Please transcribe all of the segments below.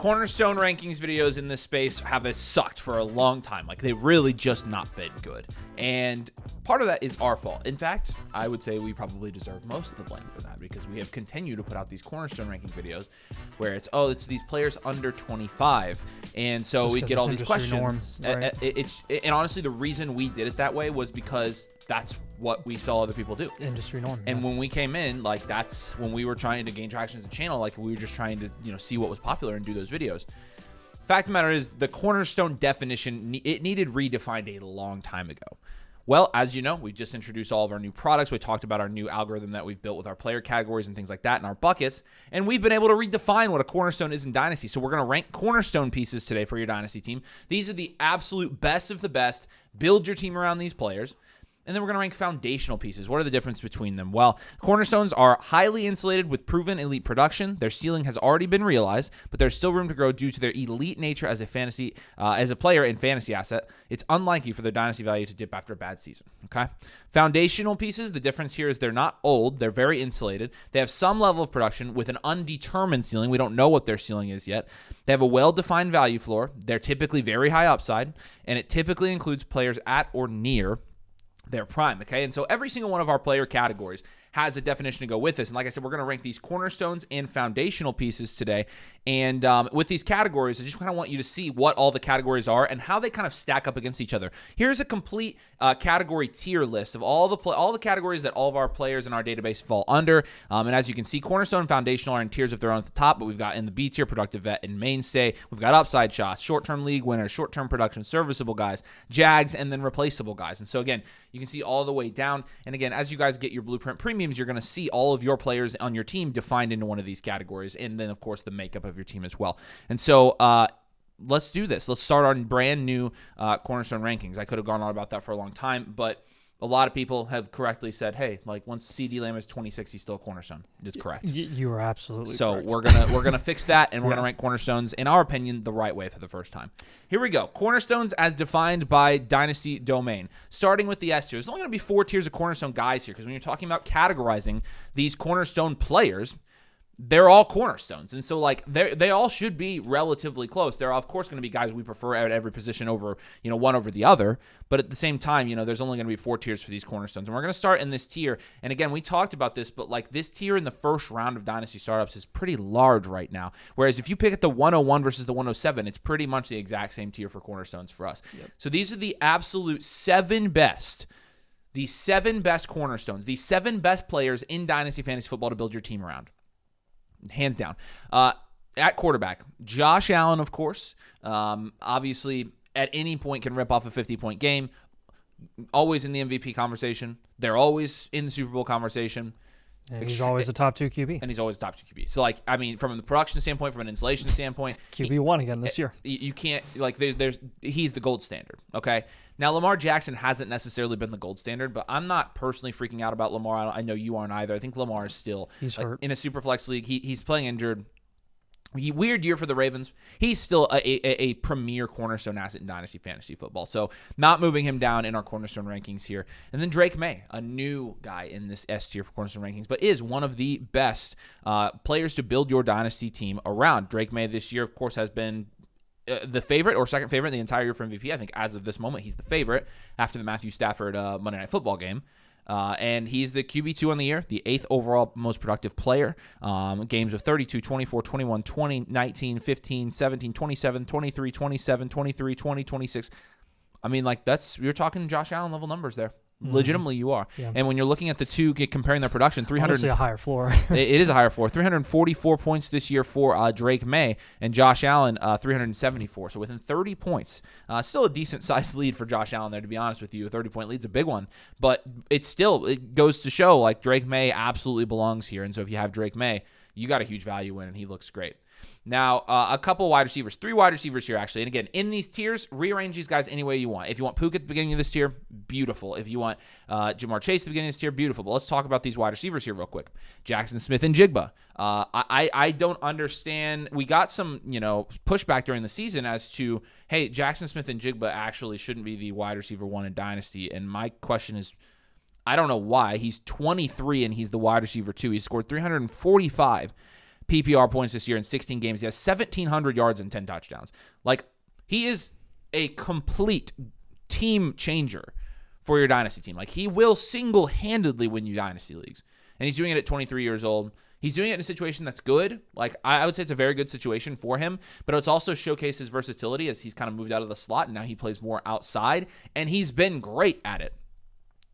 Cornerstone Rankings videos in this space have sucked for a long time. Like, they've really just not been good. And part of that is our fault. In fact, I would say we probably deserve most of the blame for that, because we have continued to put out these Cornerstone Ranking videos where it's these players under 25. And so we get all these questions. Norms, right? And honestly, the reason we did it that way was because that's what we saw other people do. Industry norm. And when we came in, like, that's when we were trying to gain traction as a channel. Like, we were just trying to, see what was popular and do those videos. Fact of the matter is, the Cornerstone definition, it needed redefined a long time ago. Well, as you know, we just introduced all of our new products. We talked about our new algorithm that we've built with our player categories and things like that in our buckets. And we've been able to redefine what a Cornerstone is in Dynasty. So we're going to rank Cornerstone pieces today for your Dynasty team. These are the absolute best of the best. Build your team around these players. And then we're going to rank foundational pieces. What are the difference between them? Well, Cornerstones are highly insulated with proven elite production. Their ceiling has already been realized, but there's still room to grow due to their elite nature as a player and fantasy asset. It's unlikely for their dynasty value to dip after a bad season. Okay. Foundational pieces, the difference here is they're not old. They're very insulated. They have some level of production with an undetermined ceiling. We don't know what their ceiling is yet. They have a well-defined value floor. They're typically very high upside, and it typically includes players at or near their prime, okay? And so every single one of our player categories has a definition to go with this. And like I said, we're going to rank these cornerstones and foundational pieces today. And with these categories, I just kind of want you to see what all the categories are and how they kind of stack up against each other. Here's a complete category tier list of all the categories that all of our players in our database fall under. And as you can see, cornerstone and foundational are in tiers of their own at the top, but we've got in the B tier, productive vet and mainstay. We've got upside shots, short-term league winners, short-term production, serviceable guys, jags, and then replaceable guys. And so again, you can see all the way down. And again, as you guys get your Blueprint Premiums, you're going to see all of your players on your team defined into one of these categories. And then, of course, the makeup of your team as well. And so let's do this. Let's start our brand new Cornerstone Rankings. I could have gone on about that for a long time, but a lot of people have correctly said, hey, like, once CD Lamb is 26, he's still a Cornerstone. That's correct. You are absolutely correct. So we're gonna fix that, and we're gonna rank Cornerstones, in our opinion, the right way for the first time. Here we go. Cornerstones as defined by Dynasty Domain. Starting with the S tier. There's only gonna be 4 tiers of Cornerstone guys here, because when you're talking about categorizing these Cornerstone players, they're all cornerstones. And so, like, they all should be relatively close. There are, of course, going to be guys we prefer at every position over, one over the other. But at the same time, there's only going to be 4 tiers for these cornerstones. And we're going to start in this tier. And again, we talked about this, but like, this tier in the first round of Dynasty startups is pretty large right now. Whereas if you pick at the 101 versus the 107, it's pretty much the exact same tier for cornerstones for us. Yep. So these are the absolute 7 best. The 7 best cornerstones. The 7 best players in Dynasty Fantasy Football to build your team around. Hands down. At quarterback, Josh Allen, of course, obviously at any point can rip off a 50-point game. Always in the MVP conversation. They're always in the Super Bowl conversation. And he's always a top 2 QB. And he's always a top 2 QB. So, like, I mean, from the production standpoint, from an insulation standpoint. QB1 again this year. You can't, like, he's the gold standard, okay? Now, Lamar Jackson hasn't necessarily been the gold standard, but I'm not personally freaking out about Lamar. I know you aren't either. I think Lamar is still hurt. In a super flex league. He's playing injured. Weird year for the Ravens. He's still a premier cornerstone asset in Dynasty Fantasy Football. So not moving him down in our Cornerstone Rankings here. And then Drake May, a new guy in this S tier for Cornerstone Rankings, but is one of the best players to build your Dynasty team around. Drake May this year, of course, has been the favorite or second favorite the entire year for MVP. I think as of this moment, he's the favorite after the Matthew Stafford Monday Night Football game. And he's the QB2 on the year, the 8th overall most productive player. Games of 32, 24, 21, 20, 19, 15, 17, 27, 23, 27, 23, 20, 26. I mean, like, you're talking Josh Allen level numbers there. Legitimately, you are. Yeah. And when you're looking at the two, comparing their production, 300. Honestly, a higher floor. It is a higher floor. 344 points this year for Drake May, and Josh Allen 374. So within 30 points, still a decent sized lead for Josh Allen there. To be honest with you, a 30-point lead's a big one, but it goes to show, like, Drake May absolutely belongs here. And so if you have Drake May, you got a huge value in, and he looks great. Now, a couple wide receivers. 3 wide receivers here, actually. And again, in these tiers, rearrange these guys any way you want. If you want Puka at the beginning of this tier, beautiful. If you want Jamar Chase at the beginning of this tier, beautiful. But let's talk about these wide receivers here real quick. Jackson Smith and Jigba. I don't understand. We got some, pushback during the season as to, hey, Jackson Smith and Jigba actually shouldn't be the wide receiver 1 in Dynasty. And my question is, I don't know why. He's 23 and he's the wide receiver 2. He scored 345 PPR points this year in 16 games. He has 1,700 yards and 10 touchdowns. Like, he is a complete team changer for your dynasty team. Like, he will single-handedly win you dynasty leagues. And he's doing it at 23 years old. He's doing it in a situation that's good. Like, I would say it's a very good situation for him, but it's also showcased his versatility as he's kind of moved out of the slot, and now he plays more outside, and he's been great at it.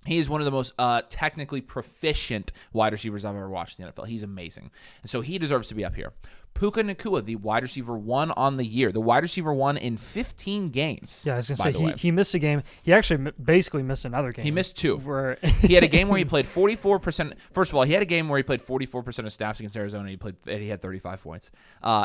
He is one of the most technically proficient wide receivers I've ever watched in the NFL. He's amazing. And so he deserves to be up here. Puka Nacua, the wide receiver 1 on the year. The wide receiver 1 in 15 games. Yeah, I was going to say, he missed a game. He actually basically missed another game. He missed 2. He had a game where he played 44%. First of all, he had a game where he played 44% of snaps against Arizona. He had 35 points.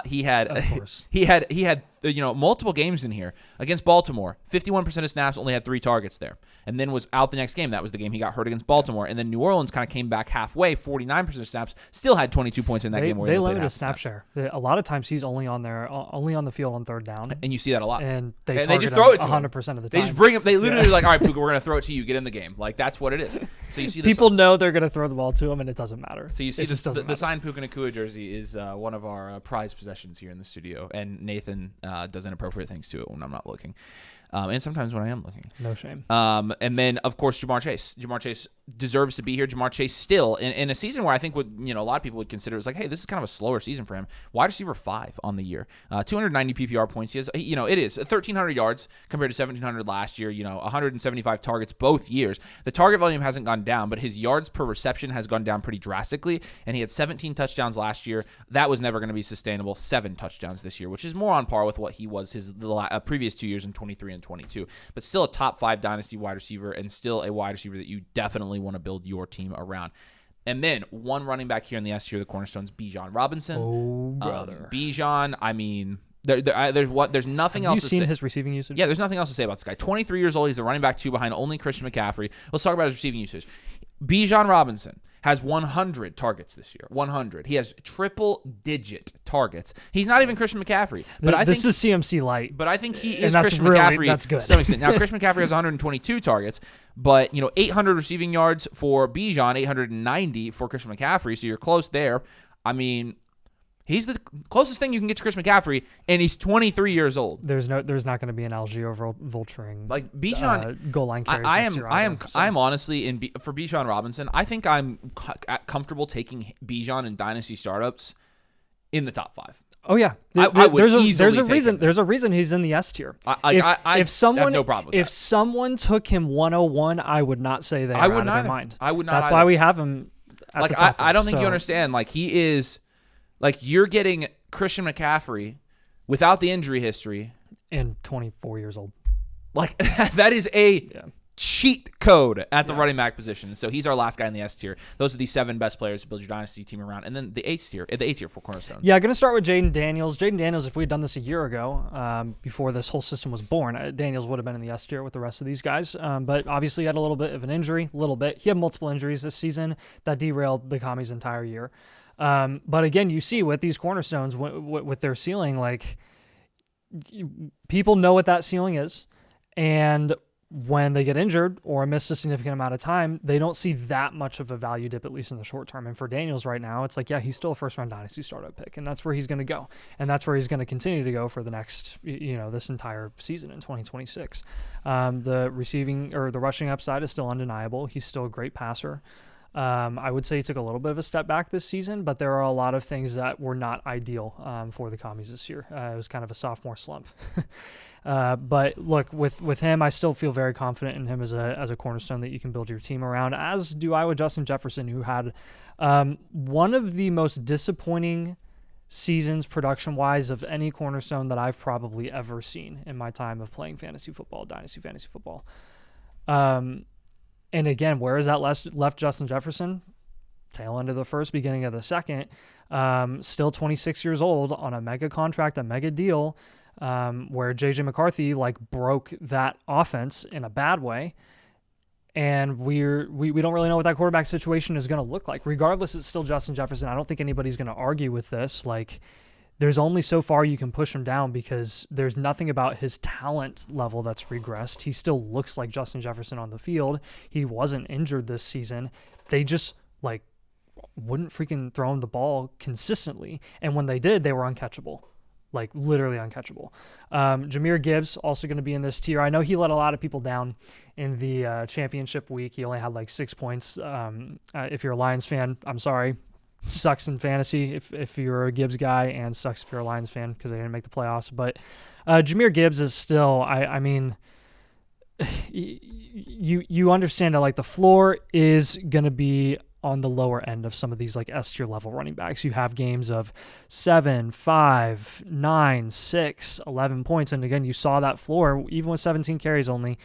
He had multiple games in here against Baltimore. 51% of snaps, only had 3 targets there, and then was out the next game. That was the game he got hurt against Baltimore, and then New Orleans kind of came back halfway. 49% of snaps, still had 22 points in that game. Where they limited his snap share. A lot of times he's only on the field on third down, and you see that a lot. And they just throw it to 100% of the time. They just bring him. They literally like, all right, Puka, we're gonna throw it to you. Get in the game. Like, that's what it is. So you see people know they're gonna throw the ball to him, and it doesn't matter. So you see the signed Puka Nacua jersey is one of our prized possessions here in the studio, and Nathan does inappropriate things to it when I'm not looking. And sometimes when I am looking. No shame. And then, of course, Jamar Chase. Jamar Chase deserves to be here. Jamar Chase still, in a season where I think a lot of people would consider it was like, hey, this is kind of a slower season for him. Wide receiver 5 on the year. 290 PPR points. He has, it is 1,300 yards compared to 1,700 last year. 175 targets both years. The target volume hasn't gone down, but his yards per reception has gone down pretty drastically. And he had 17 touchdowns last year. That was never going to be sustainable. 7 touchdowns this year, which is more on par with what he was the previous 2 years in 23 and 22, but still a top 5 dynasty wide receiver, and still a wide receiver that you definitely want to build your team around. And then one running back here in the S tier, the Cornerstone's Bijan Robinson. Oh, brother. Bijan, I mean, there's nothing else to say. Have you seen his receiving usage? Yeah, there's nothing else to say about this guy. 23 years old. He's the running back 2 behind only Christian McCaffrey. Let's talk about his receiving usage. Bijan Robinson has 100 targets this year. 100. He has triple-digit targets. He's not even Christian McCaffrey. But this is CMC light. But I think he is Christian McCaffrey. That's good. To some extent. Now, Christian McCaffrey has 122 targets, but 800 receiving yards for Bijan, 890 for Christian McCaffrey, so you're close there. I mean, he's the closest thing you can get to Christian McCaffrey, and he's 23 years old. There's not going to be an Algier vulturing like Bijan goal line carries. I am honestly for Bijan Robinson. I think I'm comfortable taking Bijan in dynasty startups in the top 5. Oh yeah, there's a reason he's in the S tier. If someone have no problem with if someone took him 101, I would not say they are out of their mind. I would not. That's why we have him. At the top I don't think you understand. Like, he is. Like, you're getting Christian McCaffrey without the injury history. And 24 years old. Like, that is a cheat code at the running back position. So he's our last guy in the S tier. Those are the 7 best players to build your dynasty team around. And then the A tier for Cornerstone. Yeah, going to start with Jaden Daniels. Jaden Daniels, if we had done this a year ago, before this whole system was born, Daniels would have been in the S tier with the rest of these guys. But obviously he had a little bit of an injury, He had multiple injuries this season that derailed the Commies' entire year. But again, you see with these Cornerstones, with their ceiling, like, people know what that ceiling is. And when they get injured or miss a significant amount of time, they don't see that much of a value dip, at least in the short term. And for Daniels right now, it's like, yeah, he's still a first-round dynasty startup pick, and that's where he's going to go. And that's where he's going to continue to go for the next, this entire season in 2026. The receiving or the rushing upside is still undeniable. He's still a great passer. I would say he took a little bit of a step back this season, but there are a lot of things that were not ideal for the Commies this year. It was kind of a sophomore slump. But look, with him, I still feel very confident in him as a cornerstone that you can build your team around, as do I with Justin Jefferson, who had one of the most disappointing seasons production-wise of any cornerstone that I've probably ever seen in my time of playing fantasy football, dynasty fantasy football. And again, where is that left Justin Jefferson? Tail end of the first, beginning of the second. Still 26 years old on a mega contract, a mega deal, where J.J. McCarthy broke that offense in a bad way. And we don't really know what that quarterback situation is going to look like. Regardless, it's still Justin Jefferson. I don't think anybody's going to argue with this. There's only so far you can push him down because there's nothing about his talent level that's regressed. He still looks like Justin Jefferson on the field. He wasn't injured this season. They just wouldn't freaking throw him the ball consistently. And when they did, they were uncatchable. Like literally uncatchable. Jahmyr Gibbs also going to be in this tier. I know he let a lot of people down in the championship week. He only had like 6 points. If you're a Lions fan, I'm sorry. Sucks in fantasy if you're a Gibbs guy, and sucks if you're a Lions fan because they didn't make the playoffs. But Jahmyr Gibbs is still, I mean, you understand that like the floor is going to be on the lower end of some of these like S tier level running backs. You have games of 7, 5, 9, 6, 11 points. And again, you saw that floor, even with 17 carries, only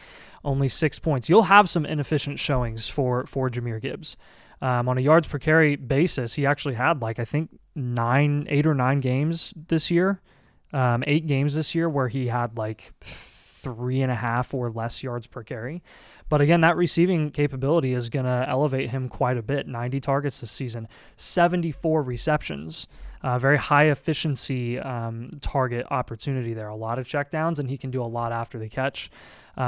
6 points. You'll have some inefficient showings for Jahmyr Gibbs. On a yards per carry basis, he actually had like, I think 8 or 9 games this year, 8 games this year where he had like 3.5 or less yards per carry. But again, that receiving capability is going to elevate him quite a bit. 90 targets this season, 74 receptions, very high efficiency target opportunity there. A lot of checkdowns, and he can do a lot after the catch.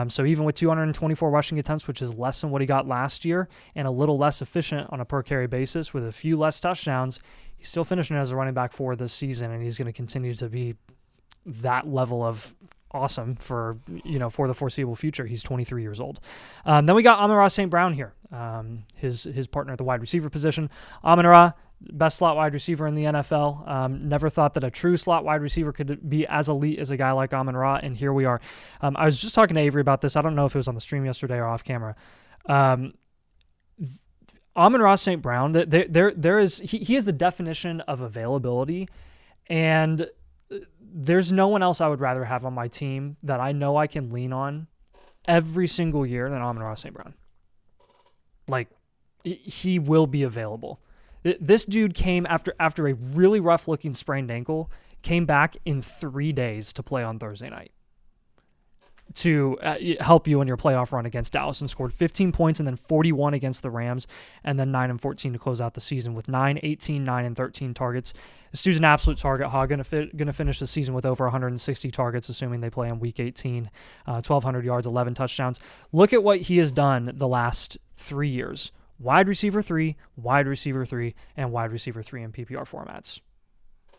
So even with 224 rushing attempts, which is less than what he got last year and a little less efficient on a per carry basis with a few less touchdowns, he's still finishing as a running back 4 this season, and he's going to continue to be that level of awesome for the foreseeable future. He's 23 years old. Then we got Amon-Ra St. Brown here, his partner at the wide receiver position. Amon-Ra, best slot wide receiver in the NFL. Never thought that a true slot wide receiver could be as elite as a guy like Amon-Ra, and here we are. I was just talking to Avery about this. I don't know if it was on the stream yesterday or off camera. Amon-Ra St. Brown, there is he is the definition of availability, and there's no one else I would rather have on my team that I know I can lean on every single year than Amon-Ra St. Brown. Like, he will be available. This dude came after a really rough-looking sprained ankle, came back in 3 days to play on Thursday night to help you in your playoff run against Dallas, and scored 15 points and then 41 against the Rams, and then 9 and 14 to close out the season with 9, 18, 9, and 13 targets. This dude's an absolute target hog, going to finish the season with over 160 targets, assuming they play in Week 18, 1,200 yards, 11 touchdowns. Look at what he has done the last 3 years. Wide receiver 3, wide receiver 3, and wide receiver 3 in PPR formats.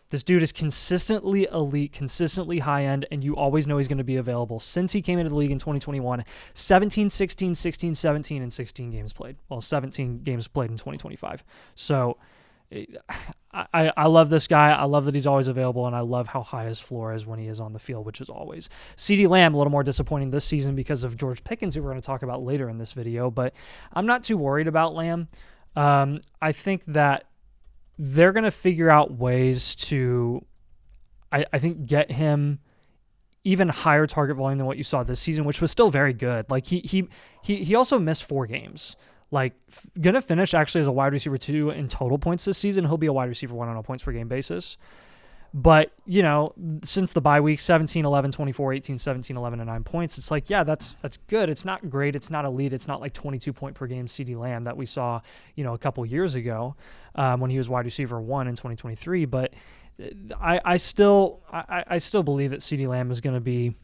This dude is consistently elite, consistently high-end, and you always know he's going to be available. Since he came into the league in 2021, 17, 16, 16, 17, and 16 games played. Well, 17 games played in 2025. So I love this guy. I love that he's always available, and I love how high his floor is when he is on the field, which is always. CeeDee Lamb, a little more disappointing this season because of George Pickens, who we're going to talk about later in this video, but I'm not too worried about Lamb. I think that they're going to figure out ways to, I think, get him even higher target volume than what you saw this season, which was still very good. Like he also missed 4 games. Like, going to finish actually as a wide receiver 2 in total points this season. He'll be a wide receiver 1 on a points per game basis. But, since the bye week, 17, 11, 24, 18, 17, 11, and 9 points, it's like, yeah, that's good. It's not great. It's not elite. It's not like 22 point per game CeeDee Lamb that we saw, a couple years ago when he was wide receiver 1 in 2023. But I still believe that CeeDee Lamb is going to be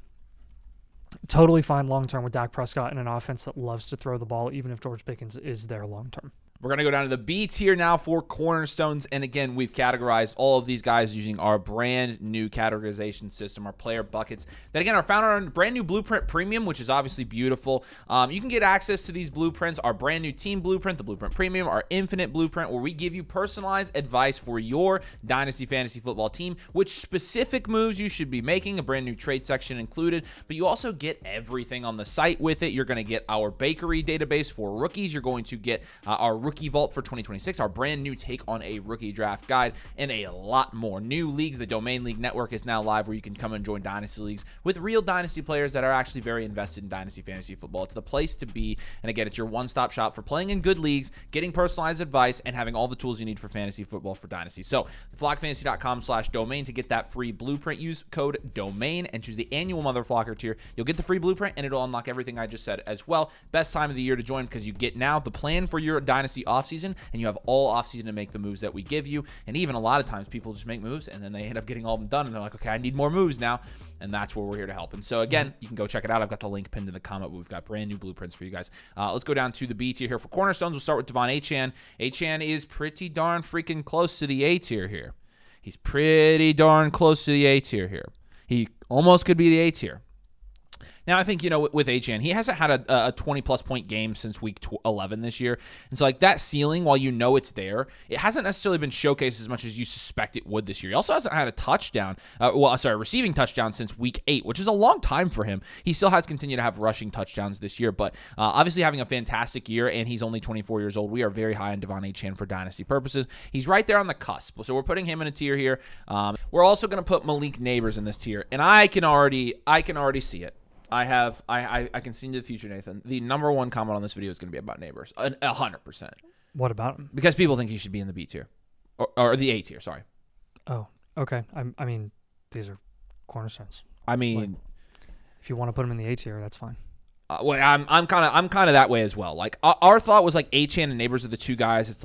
totally fine long-term with Dak Prescott in an offense that loves to throw the ball, even if George Pickens is there long-term. We're going to go down to the B tier now for Cornerstones. And again, we've categorized all of these guys using our brand new categorization system, our player buckets, that again are found on our brand new Blueprint Premium, which is obviously beautiful. You can get access to these blueprints, our brand new Team Blueprint, the Blueprint Premium, our Infinite Blueprint, where we give you personalized advice for your Dynasty Fantasy Football team, which specific moves you should be making, a brand new trade section included, but you also get everything on the site with it. You're going to get our bakery database for rookies. You're going to get our Rookie Vault for 2026, our brand new take on a rookie draft guide, and a lot more. New leagues, the Domain League Network is now live, where you can come and join Dynasty leagues with real Dynasty players that are actually very invested in Dynasty Fantasy Football. It's the place to be, and again, it's your one-stop shop for playing in good leagues, getting personalized advice, and having all the tools you need for fantasy football for Dynasty. So, flockfantasy.com/domain to get that free blueprint. Use code DOMAIN and choose the annual Mother Flocker tier. You'll get the free blueprint, and it'll unlock everything I just said as well. Best time of the year to join, because you get now the plan for your Dynasty offseason, and you have all offseason to make the moves that we give you. And even a lot of times people just make moves and then they end up getting all of them done, and they're like, okay, I need more moves now. and that's where we're here to help. And so again, you can go check it out. I've got the link pinned in the comment. We've got brand new blueprints for you guys. Let's go down to the B tier here for Cornerstones. We'll start with Devon Achane. Achane is pretty darn freaking close to the A tier here. He's pretty darn close to the A tier here. He almost could be the A tier. Now, I think, with Achane, he hasn't had a 20-plus point game since week 11 this year. And so, that ceiling, while it's there, it hasn't necessarily been showcased as much as you suspect it would this year. He also hasn't had a touchdown, receiving touchdown since week 8, which is a long time for him. He still has continued to have rushing touchdowns this year, but obviously having a fantastic year, and he's only 24 years old. We are very high on Devon Achane for Dynasty purposes. He's right there on the cusp, so we're putting him in a tier here. We're also going to put Malik Neighbors in this tier, and I can already see it. I can see into the future, Nathan. The number one comment on this video is going to be about Neighbors, 100%. What about him? Because people think he should be in the B tier, or the A tier. Sorry. Oh, okay. I mean, these are cornerstones. If you want to put him in the A tier, that's fine. I'm kind of that way as well. Our thought was Achane and Neighbors are the two guys. It's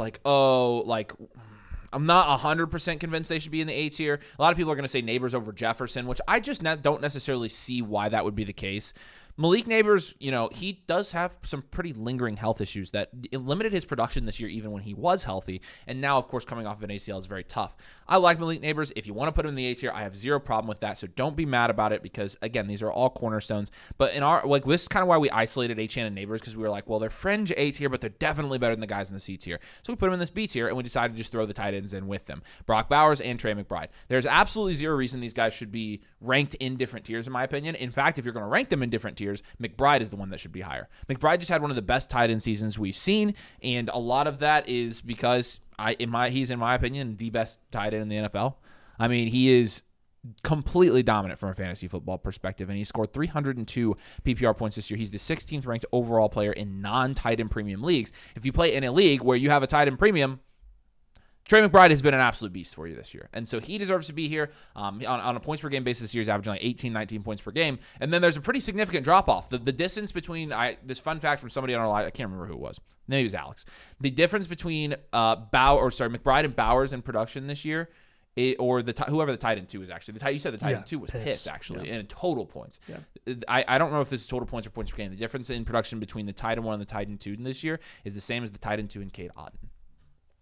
I'm not 100% convinced they should be in the A tier. A lot of people are going to say Neighbors over Jefferson, which I just don't necessarily see why that would be the case. Malik Neighbors, he does have some pretty lingering health issues that limited his production this year even when he was healthy. And now, of course, coming off of an ACL is very tough. I like Malik Neighbors. If you want to put him in the A tier, I have zero problem with that. So don't be mad about it because, again, these are all cornerstones. But in our this is kind of why we isolated Achane and Neighbors because we were like, well, they're fringe A tier, but they're definitely better than the guys in the C tier. So we put them in this B tier, and we decided to just throw the tight ends in with them. Brock Bowers and Trey McBride. There's absolutely zero reason these guys should be ranked in different tiers, in my opinion. In fact, if you're going to rank them in different tiers, McBride is the one that should be higher. McBride just had one of the best tight end seasons we've seen, and a lot of that is because he's, in my opinion, the best tight end in the NFL. He is completely dominant from a fantasy football perspective, and he scored 302 PPR points this year. He's the 16th ranked overall player in non-tight end premium leagues. If you play in a league where you have a tight end premium, Trey McBride has been an absolute beast for you this year. And so he deserves to be here. On a points per game basis this year, he's averaging 18, 19 points per game. And then there's a pretty significant drop-off. The distance between, this fun fact from somebody on our live, I can't remember who it was. Maybe it was Alex. The difference between McBride and Bowers in production this year, whoever the tight end 2 is actually. You said the tight end 2 was Pitts actually, in total points. Yeah. I don't know if this is total points or points per game. The difference in production between the tight end 1 and the tight end 2 this year is the same as the tight end 2 and Cade Otton.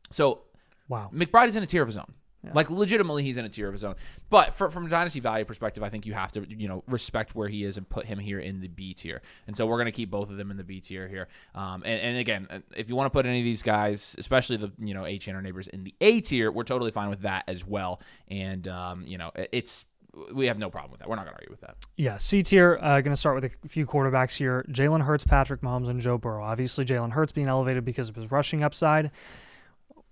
So, wow. McBride is in a tier of his own. Yeah. Legitimately, he's in a tier of his own. But from a dynasty value perspective, I think you have to, respect where he is and put him here in the B tier. And so we're going to keep both of them in the B tier here. And again, if you want to put any of these guys, especially the, Achane or Neighbors in the A tier, we're totally fine with that as well. And, we have no problem with that. We're not going to argue with that. Yeah, C tier, going to start with a few quarterbacks here. Jalen Hurts, Patrick Mahomes, and Joe Burrow. Obviously, Jalen Hurts being elevated because of his rushing upside.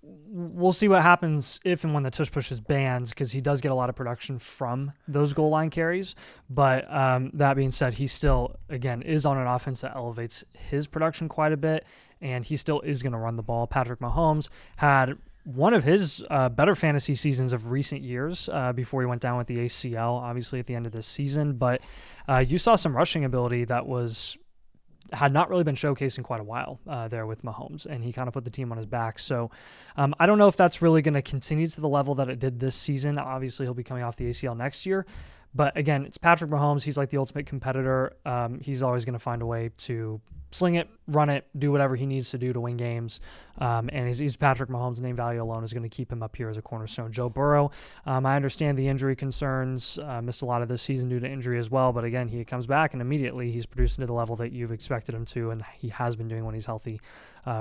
We'll see what happens if and when the tush push is banned because he does get a lot of production from those goal line carries. But that being said, he still, again, is on an offense that elevates his production quite a bit, and he still is going to run the ball. Patrick Mahomes had one of his better fantasy seasons of recent years before he went down with the ACL, obviously at the end of this season. But you saw some rushing ability that had not really been showcased in quite a while there with Mahomes, and he kind of put the team on his back. So I don't know if that's really going to continue to the level that it did this season. Obviously, he'll be coming off the ACL next year. But again, it's Patrick Mahomes. He's like the ultimate competitor. He's always going to find a way to sling it, run it, do whatever he needs to do to win games. And he's Patrick Mahomes. Name value alone is going to keep him up here as a cornerstone. Joe Burrow, I understand the injury concerns. Missed a lot of this season due to injury as well. But again, he comes back and immediately he's producing to the level that you've expected him to, and he has been doing when he's healthy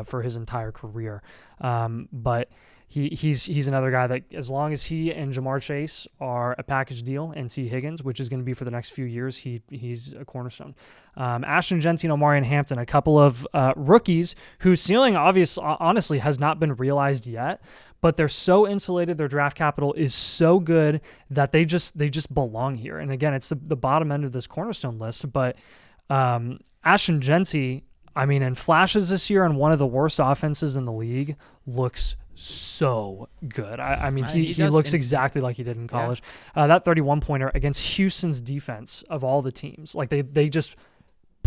for his entire career. But he's another guy that, as long as he and Jamar Chase are a package deal, and T. Higgins, which is going to be for the next few years, he's a cornerstone. Ashton Jeanty and Omarion Hampton, a couple of rookies whose ceiling honestly has not been realized yet, but they're so insulated. Their draft capital is so good that they just belong here. And again, it's the bottom end of this cornerstone list, but Ashton Jeanty, in flashes this year on one of the worst offenses in the league, looks so good. He looks exactly like he did in college. Yeah. That 31-pointer against Houston's defense of all the teams, they just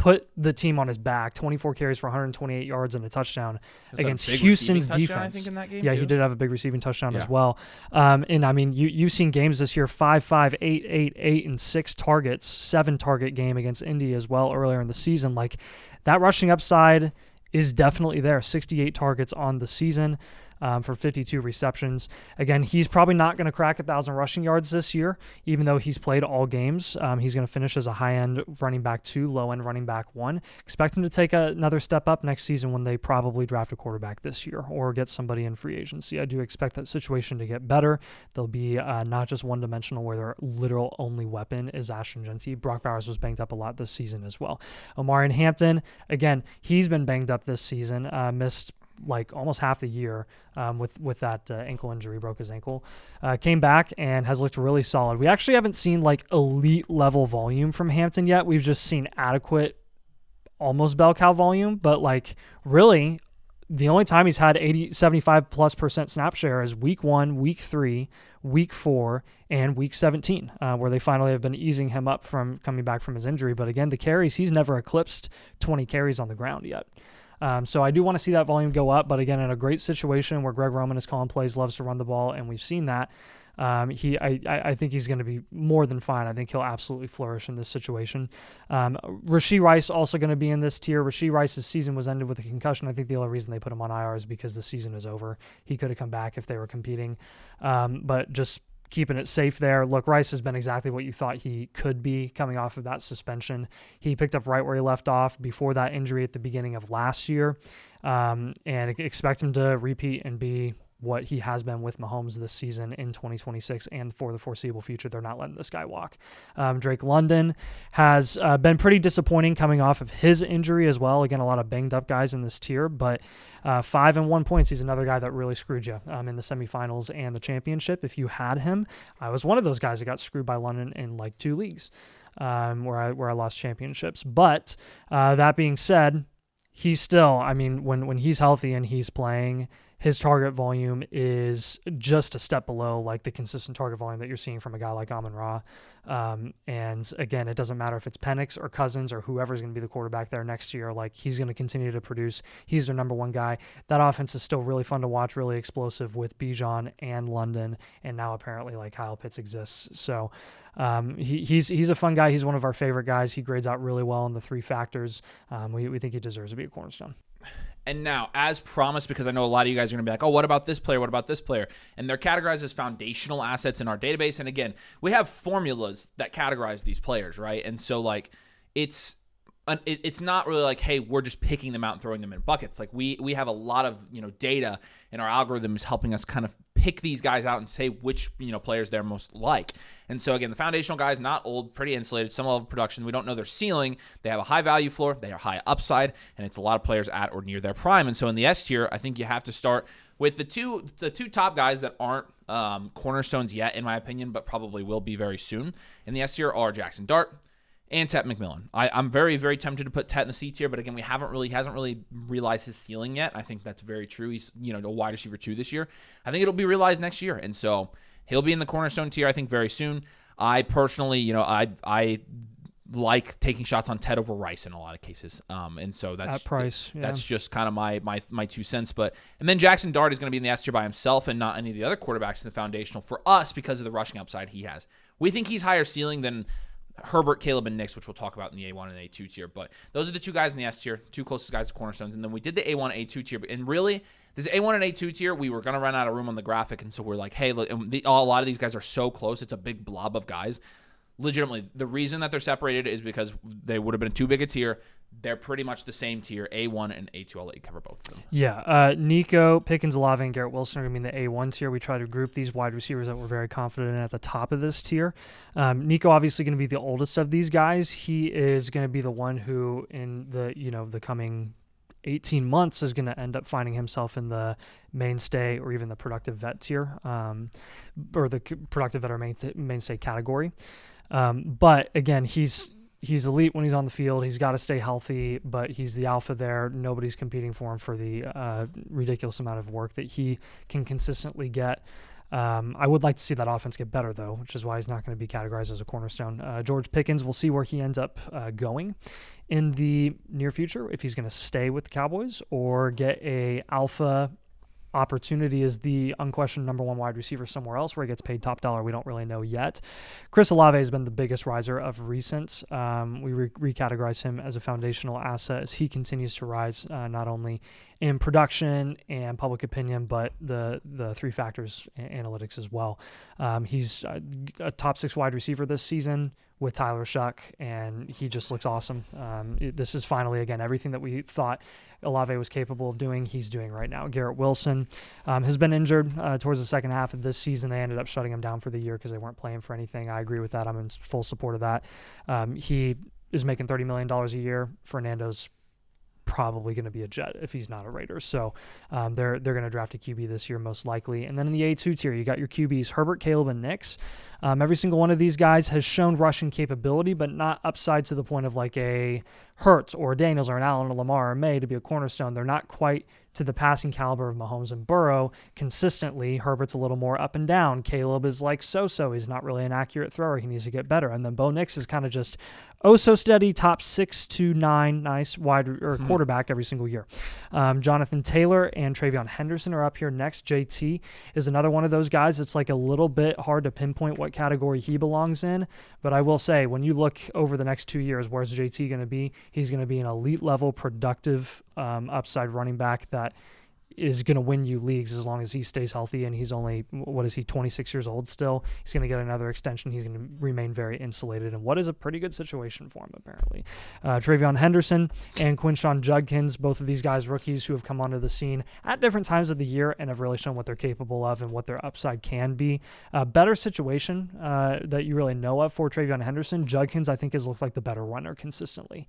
put the team on his back. 24 carries for 128 yards and a touchdown against Houston's defense. I think, in that game yeah, too. he did have a big receiving touchdown as well. And I mean, you've seen games this year, 5, 8, 8, 8, and 6 targets, 7-target game against Indy as well earlier in the season. Like, that rushing upside is definitely there. 68 targets on the season. For 52 receptions. Again, he's probably not going to crack 1,000 rushing yards this year, even though he's played all games. He's going to finish as a high-end running back 2, low-end running back 1. Expect him to take another step up next season when they probably draft a quarterback this year or get somebody in free agency. I do expect that situation to get better. They'll be not just one-dimensional where their literal only weapon is Ashton Genty. Brock Bowers was banged up a lot this season as well. Omarion Hampton, again, he's been banged up this season, missed like almost half the year with that ankle injury, broke his ankle, came back and has looked really solid. We actually haven't seen like elite level volume from Hampton yet. We've just seen adequate, almost bell cow volume, but like really the only time he's had 75+% snap share is week 1, week 3, week 4, and week 17, where they finally have been easing him up from coming back from his injury. But again, the carries, he's never eclipsed 20 carries on the ground yet. So I do want to see that volume go up, but again, in a great situation where Greg Roman is calling plays, loves to run the ball, and we've seen that. I think he's going to be more than fine. I think he'll absolutely flourish in this situation. Rashee Rice also going to be in this tier. Rashee Rice's season was ended with a concussion. I think the only reason they put him on IR is because the season is over. He could have come back if they were competing, but just keeping it safe there. Look, Rice has been exactly what you thought he could be coming off of that suspension. He picked up right where he left off before that injury at the beginning of last year, and expect him to repeat and be what he has been with Mahomes this season in 2026 and for the foreseeable future. They're not letting this guy walk. Drake London has been pretty disappointing coming off of his injury as well. Again, a lot of banged up guys in this tier, but 5 and 1 points. He's another guy that really screwed you in the semifinals and the championship. If you had him, I was one of those guys that got screwed by London in like 2 leagues where I lost championships. But that being said, he's still, I mean, when he's healthy and he's playing, his target volume is just a step below like the consistent target volume that you're seeing from a guy like Amon-Ra. And again, it doesn't matter if it's Penix or Cousins or whoever's going to be the quarterback there next year. Like, he's going to continue to produce. He's their number 1 guy. That offense is still really fun to watch, really explosive with Bijan and London. And now apparently like Kyle Pitts exists. So he's a fun guy. He's one of our favorite guys. He grades out really well in the 3 factors. We think he deserves to be a cornerstone. And now, as promised, because I know a lot of you guys are going to be like, oh, what about this player? What about this player? And they're categorized as foundational assets in our database. And again, we have formulas that categorize these players, right? And so, like, it's not really like, hey, we're just picking them out and throwing them in buckets. Like, we have a lot of, data, and our algorithm is helping us kind of pick these guys out and say which, players they're most like. And so, again, the foundational guys, not old, pretty insulated, some level of production. We don't know their ceiling. They have a high value floor. They are high upside, and it's a lot of players at or near their prime. And so in the S tier, I think you have to start with the two top guys that aren't cornerstones yet, in my opinion, but probably will be very soon. In the S tier are Jackson Dart and Tet McMillan. I'm very, very tempted to put Tet in the C tier, but again, he hasn't really realized his ceiling yet. I think that's very true. He's, a wide receiver 2 this year. I think it'll be realized next year. And so he'll be in the cornerstone tier, I think, very soon. I personally, I like taking shots on Tet over Rice in a lot of cases. And so that's at price. That's just kind of my 2 cents. And then Jackson Dart is going to be in the S tier by himself and not any of the other quarterbacks in the foundational for us because of the rushing upside he has. We think he's higher ceiling than Herbert, Caleb, and Nix, which we'll talk about in the A1 and A2 tier. But those are the 2 guys in the S tier, 2 closest guys to cornerstones. And then we did the A1, A2 tier. And really, this A1 and A2 tier, we were going to run out of room on the graphic. And so we're like, hey, look, a lot of these guys are so close. It's a big blob of guys. Legitimately, the reason that they're separated is because they would have been too big a tier. They're pretty much the same tier, A1 and A2. I'll let you cover both of them. Yeah, Nico, Pickens, Olave, and Garrett Wilson are going to be in the A1 tier. We try to group these wide receivers that we're very confident in at the top of this tier. Nico obviously going to be the oldest of these guys. He is going to be the one who in the coming 18 months is going to end up finding himself in the mainstay or even the productive vet tier, or the productive vet or mainstay category. But again, he's elite when he's on the field. He's got to stay healthy, but he's the alpha there. Nobody's competing for him for the ridiculous amount of work that he can consistently get. I would like to see that offense get better, though, which is why he's not going to be categorized as a cornerstone. George Pickens, we'll see where he ends up going in the near future, if he's going to stay with the Cowboys or get a alpha opportunity as the unquestioned number one wide receiver somewhere else where he gets paid top dollar. We don't really know yet. Chris Olave has been the biggest riser of recent. We recategorize him as a foundational asset as he continues to rise, not only in production and public opinion, but the three factors analytics as well. He's a top 6 wide receiver this season with Tyler Shuck, and he just looks awesome. This is finally, again, everything that we thought Olave was capable of doing, he's doing right now. Garrett Wilson has been injured towards the second half of this season. They ended up shutting him down for the year because they weren't playing for anything. I agree with that. I'm in full support of that. He is making $30 million a year. Fernando's probably going to be a Jet if he's not a Raider. So they're going to draft a QB this year most likely. And then in the A2 tier, you got your QBs, Herbert, Caleb, and Nix. Every single one of these guys has shown rushing capability, but not upside to the point of like a Hurts or a Daniels or an Allen or Lamar or May to be a cornerstone. They're not quite to the passing caliber of Mahomes and Burrow consistently. Herbert's a little more up and down. Caleb is like so-so. He's not really an accurate thrower. He needs to get better. And then Bo Nix is kind of just so steady, top 6 to 9, nice wide or quarterback every single year. Jonathan Taylor and Travion Henderson are up here next. JT is another one of those guys. It's like a little bit hard to pinpoint what category he belongs in. But I will say, when you look over the next 2 years, where's JT going to be? He's going to be an elite level, productive upside running back that is going to win you leagues as long as he stays healthy, and he's only, 26 years old still. He's going to get another extension. He's going to remain very insulated, and what is a pretty good situation for him, apparently. Travion Henderson and Quinshon Judkins, both of these guys, rookies who have come onto the scene at different times of the year and have really shown what they're capable of and what their upside can be. A better situation that you really know of for Travion Henderson. Judkins, I think, has looked like the better runner consistently.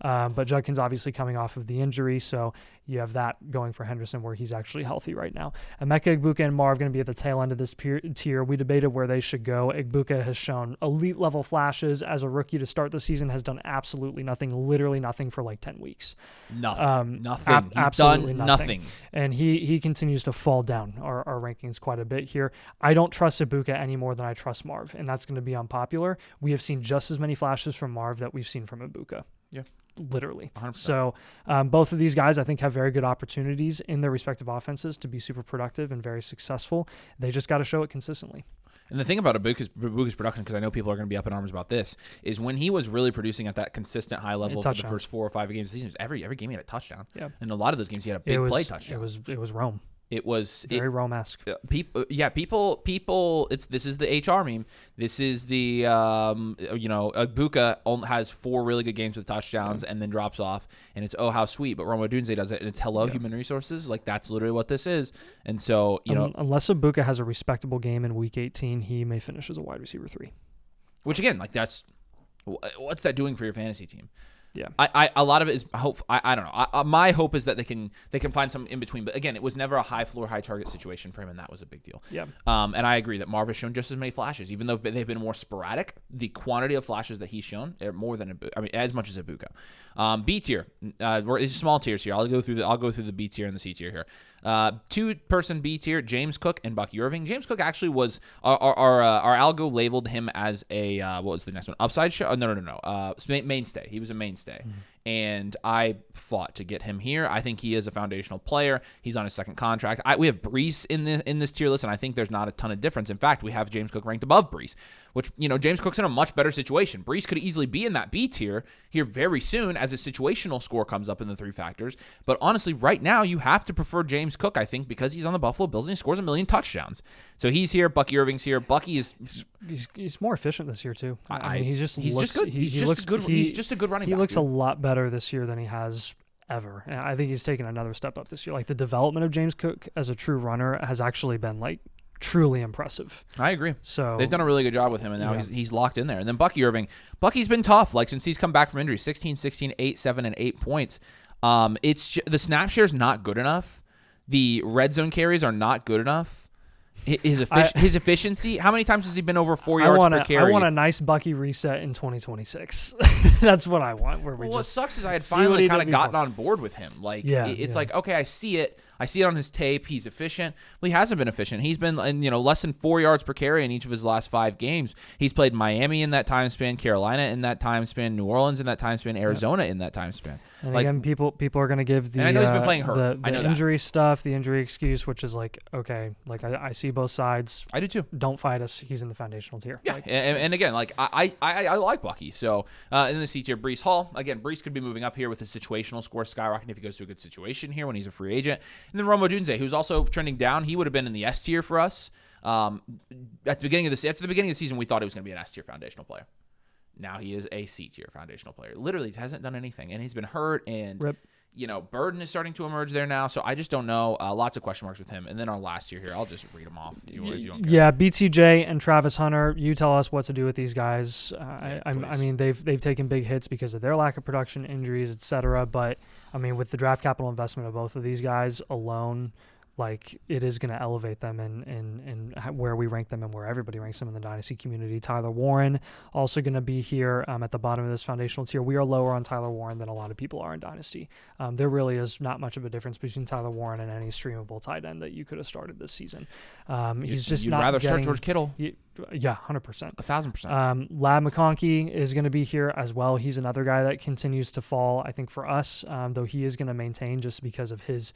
But Judkins obviously coming off of the injury, so you have that going for Henderson where he's actually healthy right now. Emeka Egbuka and Marv going to be at the tail end of this tier. We debated where they should go. Egbuka has shown elite level flashes as a rookie to start the season, has done absolutely nothing, literally nothing for like 10 weeks. Nothing. He's absolutely done nothing. And he continues to fall down our rankings quite a bit here. I don't trust Egbuka any more than I trust Marv, and that's going to be unpopular. We have seen just as many flashes from Marv that we've seen from Egbuka. Yeah. Literally. 100%. So both of these guys, I think, have very good opportunities in their respective offenses to be super productive and very successful. They just got to show it consistently. And the thing about Egbuka's production, because I know people are going to be up in arms about this, is when he was really producing at that consistent high level for the first 4 or 5 games of the season, every game he had a touchdown. Yeah. And a lot of those games he had a big play touchdown. It was Rome. It was very Rome-esque. People. This is the HR meme. This is the Egbuka has 4 really good games with touchdowns and then drops off, and it's how sweet. But Rome Odunze does it, and it's human resources. Like that's literally what this is. And so unless Egbuka has a respectable game in Week 18, he may finish as a wide receiver 3. Which again, like that's what's that doing for your fantasy team? Yeah, a lot of it is hope. I don't know. My hope is that they can find some in between. But again, it was never a high floor, high target situation for him, and that was a big deal. Yeah. And I agree that Marv has shown just as many flashes, even though they've been more sporadic. The quantity of flashes that he's shown are more than as much as Egbuka. B tier. It's small tiers here. I'll go through the B tier and the C tier here. 2-person B tier, James Cook and Bucky Irving. James Cook actually was our algo labeled him as a what was the next one? Upside show? No. Mainstay. He was a mainstay. And I fought to get him here. I think he is a foundational player. He's on his second contract. We have Brees in this tier list, and I think there's not a ton of difference. In fact, we have James Cook ranked above Brees, which, James Cook's in a much better situation. Brees could easily be in that B tier here very soon as a situational score comes up in the 3 factors. But honestly, right now, you have to prefer James Cook, I think, because he's on the Buffalo Bills and he scores 1 million touchdowns. So he's here. Bucky Irving's here. Bucky is... He's more efficient this year, too. He's just good. He's just a good running back. He looks a lot better this year than he has ever. And I think he's taken another step up this year. Like the development of James Cook as a true runner has actually been like truly impressive. I agree. So they've done a really good job with him, and now he's locked in there. And then Bucky Irving. Bucky's been tough. Like since he's come back from injury, 16, 8, 7, and 8 points. The snap share is not good enough. The red zone carries are not good enough. His efficiency. How many times has he been over 4 yards per carry? I want a nice Bucky reset in 2026. That's what I want. What sucks is I had finally kind of gotten on board with him. Like it's like, okay, I see it. I see it on his tape. He's efficient. Well, he hasn't been efficient. He's been less than 4 yards per carry in each of his last 5 games. He's played Miami in that time span, Carolina in that time span, New Orleans in that time span, Arizona in that time span. And again, people are going to give the, and I know he's been playing hurt. the injury stuff, the injury excuse, which is like, okay, like I see both sides. I do too. Don't fight us. He's in the foundational tier. Yeah, and again, like I like Bucky. So in the C tier, Breece Hall. Again, Breece could be moving up here with his situational score skyrocketing if he goes to a good situation here when he's a free agent. And then Rome Odunze, who's also trending down. He would have been in the S tier for us. After the beginning of the season, we thought he was going to be an S tier foundational player. Now he is a C tier foundational player. Literally hasn't done anything, and he's been hurt. And Rip. Burden is starting to emerge there now. So I just don't know. Lots of question marks with him. And then our last tier here, I'll just read them off. If you don't care. Yeah, BTJ and Travis Hunter. You tell us what to do with these guys. I mean, they've taken big hits because of their lack of production, injuries, etc. But I mean, with the draft capital investment of both of these guys alone, like it is going to elevate them in where we rank them and where everybody ranks them in the Dynasty community. Tyler Warren also going to be here at the bottom of this foundational tier. We are lower on Tyler Warren than a lot of people are in Dynasty. There really is not much of a difference between Tyler Warren and any streamable tight end that you could have started this season. He's just you'd not rather getting, start George Kittle. Yeah, 100%. 1,000%. Lad McConkey is going to be here as well. He's another guy that continues to fall, I think, for us, though he is going to maintain just because of his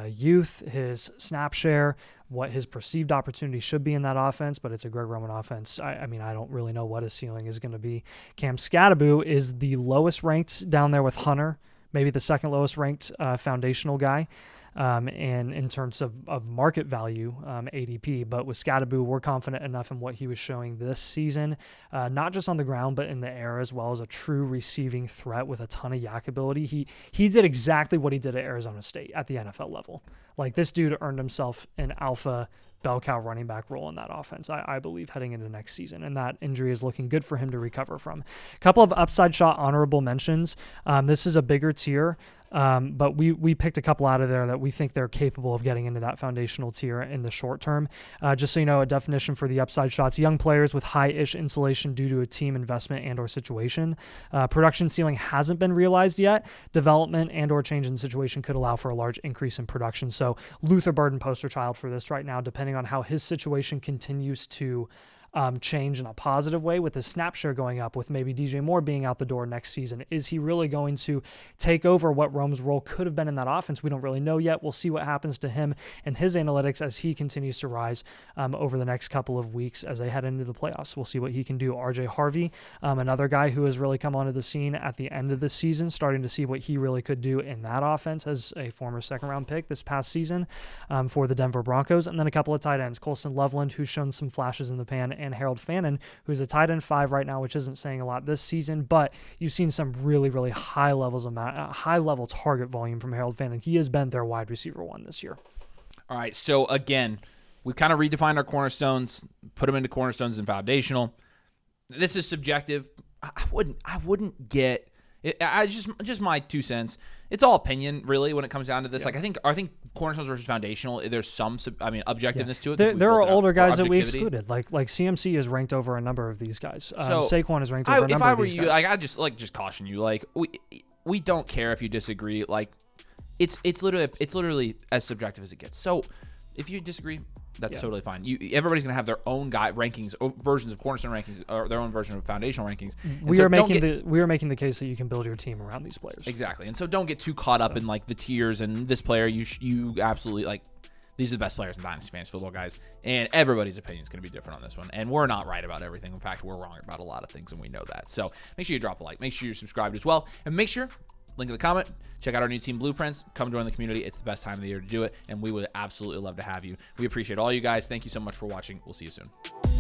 youth, his snap share, what his perceived opportunity should be in that offense, but it's a Greg Roman offense. I mean, I don't really know what his ceiling is going to be. Cam Scatterbo is the lowest ranked down there with Hunter, maybe the second lowest ranked foundational guy. And in terms of market value, ADP, but with Scatterbo, we're confident enough in what he was showing this season, not just on the ground, but in the air as well as a true receiving threat with a ton of yak ability. He did exactly what he did at Arizona State at the NFL level. Like this dude earned himself an alpha bell cow running back role in that offense, I believe, heading into next season. And that injury is looking good for him to recover from. A couple of upside shot honorable mentions. This is a bigger tier. But we picked a couple out of there that we think they're capable of getting into that foundational tier in the short term. Just so you know, a definition for the upside shots: young players with high-ish insulation due to a team investment and or situation. Production ceiling hasn't been realized yet. Development and or change in situation could allow for a large increase in production. So Luther Burden poster child for this right now, depending on how his situation continues to change in a positive way with his snap share going up, with maybe DJ Moore being out the door next season. Is he really going to take over what Rome's role could have been in that offense? We don't really know yet. We'll see what happens to him and his analytics as he continues to rise over the next couple of weeks as they head into the playoffs. We'll see what he can do. RJ Harvey, another guy who has really come onto the scene at the end of the season, starting to see what he really could do in that offense as a former second-round pick this past season for the Denver Broncos. And then a couple of tight ends, Colson Loveland, who's shown some flashes in the pan, and Harold Fannin, who's a tight end 5 right now, which isn't saying a lot this season, but you've seen some really, really high level target volume from Harold Fannin. He has been their wide receiver 1 this year. All right, so again, we've kind of redefined our cornerstones, put them into cornerstones and foundational. This is subjective. I wouldn't get it. I just my 2 cents. It's all opinion, really, when it comes down to this. Yeah. Like I think cornerstones versus foundational, there's some objectiveness to it. There are older guys that we excluded. Like CMC is ranked over a number of these guys. So Saquon is ranked over a number of these guys. If I were you, like I just caution you. Like we don't care if you disagree. Like it's literally as subjective as it gets. So if you disagree, that's totally fine. Everybody's gonna have their own rankings, versions of Cornerstone rankings, or their own version of foundational rankings. We are making the case that you can build your team around these players. Exactly, and so don't get too caught up in like the tiers and this player. You absolutely like. These are the best players in Dynasty Fantasy Football, guys, and everybody's opinion is going to be different on this one. And we're not right about everything. In fact, we're wrong about a lot of things, and we know that. So make sure you drop a like, make sure you're subscribed as well, and make sure. Link in the comment. Check out our new team blueprints. Come join the community. It's the best time of the year to do it, and we would absolutely love to have you. We appreciate all you guys. Thank you so much for watching. We'll see you soon.